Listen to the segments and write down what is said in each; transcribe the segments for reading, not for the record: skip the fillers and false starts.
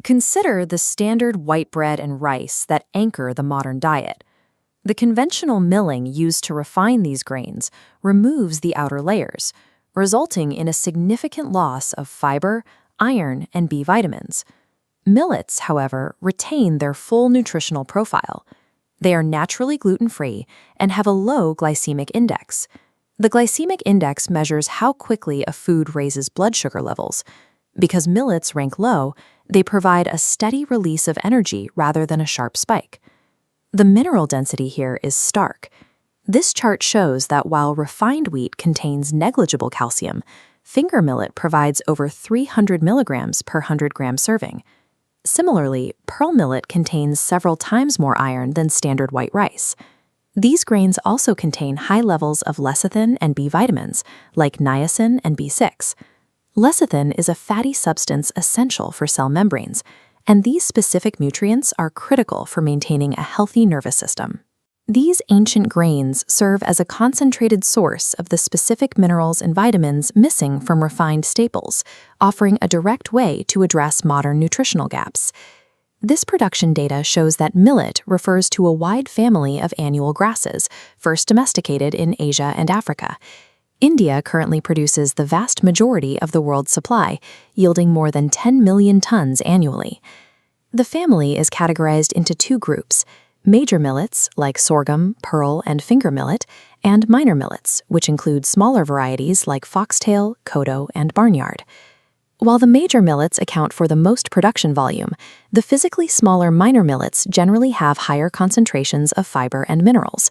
Consider the standard white bread and rice that anchor the modern diet. The conventional milling used to refine these grains removes the outer layers, resulting in a significant loss of fiber, iron, and B vitamins. Millets, however, retain their full nutritional profile. They are naturally gluten-free and have a low glycemic index. The glycemic index measures how quickly a food raises blood sugar levels. Because millets rank low, they provide a steady release of energy rather than a sharp spike. The mineral density here is stark. This chart shows that while refined wheat contains negligible calcium, finger millet provides over 300 milligrams per 100-gram serving. Similarly, pearl millet contains several times more iron than standard white rice. These grains also contain high levels of lecithin and B vitamins, like niacin and B6. Lecithin is a fatty substance essential for cell membranes, and these specific nutrients are critical for maintaining a healthy nervous system. These ancient grains serve as a concentrated source of the specific minerals and vitamins missing from refined staples, offering a direct way to address modern nutritional gaps. This production data shows that millet refers to a wide family of annual grasses, first domesticated in Asia and Africa. India currently produces the vast majority of the world's supply, yielding more than 10 million tons annually. The family is categorized into two groups: major millets like sorghum, pearl, and finger millet, and minor millets, which include smaller varieties like Foxtail, Kodo, and Barnyard. While the major millets account for the most production volume, the physically smaller minor millets generally have higher concentrations of fiber and minerals.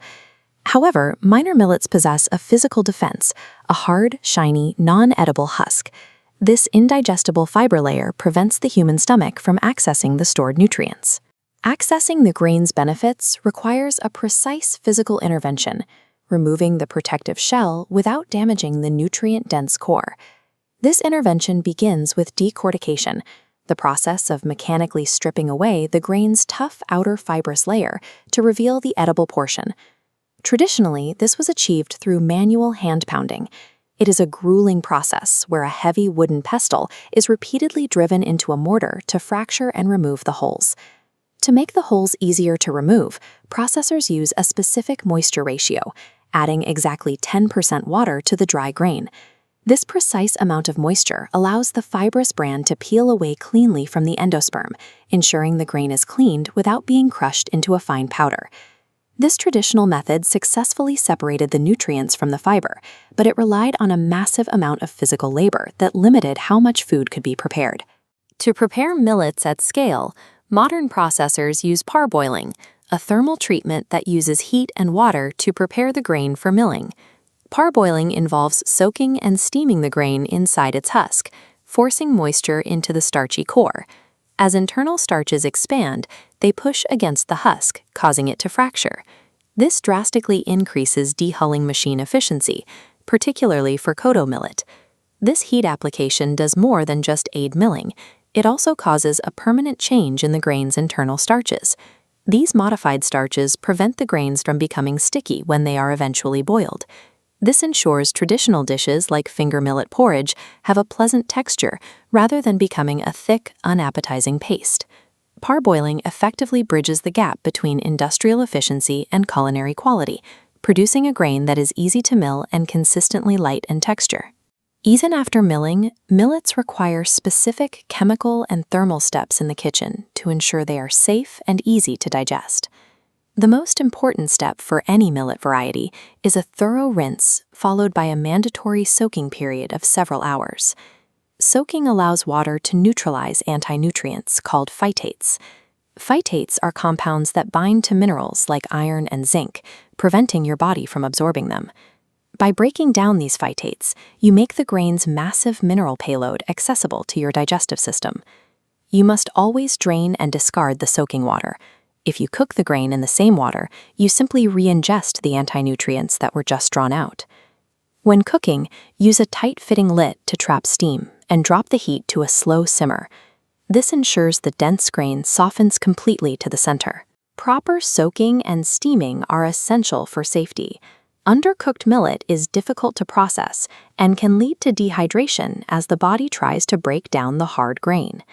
However, minor millets possess a physical defense, a hard, shiny, non-edible husk. This indigestible fiber layer prevents the human stomach from accessing the stored nutrients. Accessing the grain's benefits requires a precise physical intervention, removing the protective shell without damaging the nutrient-dense core. This intervention begins with decortication, the process of mechanically stripping away the grain's tough outer fibrous layer to reveal the edible portion. Traditionally, this was achieved through manual hand pounding. It is a grueling process where a heavy wooden pestle is repeatedly driven into a mortar to fracture and remove the holes. To make the holes easier to remove, processors use a specific moisture ratio, adding exactly 10% water to the dry grain. This precise amount of moisture allows the fibrous bran to peel away cleanly from the endosperm, ensuring the grain is cleaned without being crushed into a fine powder. This traditional method successfully separated the nutrients from the fiber, but it relied on a massive amount of physical labor that limited how much food could be prepared. To prepare millets at scale, modern processors use parboiling, a thermal treatment that uses heat and water to prepare the grain for milling. Parboiling involves soaking and steaming the grain inside its husk, forcing moisture into the starchy core. As internal starches expand, they push against the husk, causing it to fracture. This drastically increases dehulling machine efficiency, particularly for Kodo millet. This heat application does more than just aid milling. It also causes a permanent change in the grain's internal starches. These modified starches prevent the grains from becoming sticky when they are eventually boiled. This ensures traditional dishes like finger millet porridge have a pleasant texture rather than becoming a thick, unappetizing paste. Parboiling effectively bridges the gap between industrial efficiency and culinary quality, producing a grain that is easy to mill and consistently light in texture. Even after milling, millets require specific chemical and thermal steps in the kitchen to ensure they are safe and easy to digest. The most important step for any millet variety is a thorough rinse, followed by a mandatory soaking period of several hours. Soaking allows water to neutralize anti-nutrients called phytates. Phytates are compounds that bind to minerals like iron and zinc, preventing your body from absorbing them. By breaking down these phytates, you make the grain's massive mineral payload accessible to your digestive system. You must always drain and discard the soaking water. If you cook the grain in the same water, you simply re-ingest the anti-nutrients that were just drawn out. When cooking, use a tight-fitting lid to trap steam and drop the heat to a slow simmer. This ensures the dense grain softens completely to the center. Proper soaking and steaming are essential for safety. Undercooked millet is difficult to process and can lead to dehydration as the body tries to break down the hard grain.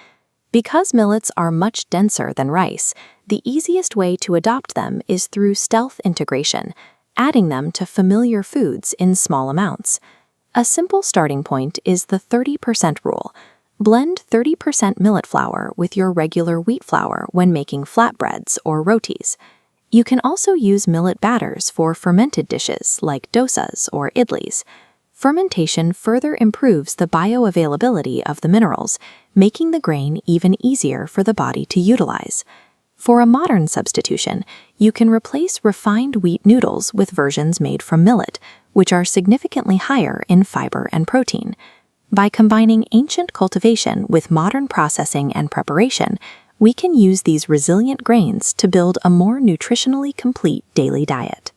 Because millets are much denser than rice, the easiest way to adopt them is through stealth integration, adding them to familiar foods in small amounts. A simple starting point is the 30% rule. Blend 30% millet flour with your regular wheat flour when making flatbreads or rotis. You can also use millet batters for fermented dishes like dosas or idlis. Fermentation further improves the bioavailability of the minerals, making the grain even easier for the body to utilize. For a modern substitution, you can replace refined wheat noodles with versions made from millet, which are significantly higher in fiber and protein. By combining ancient cultivation with modern processing and preparation, we can use these resilient grains to build a more nutritionally complete daily diet.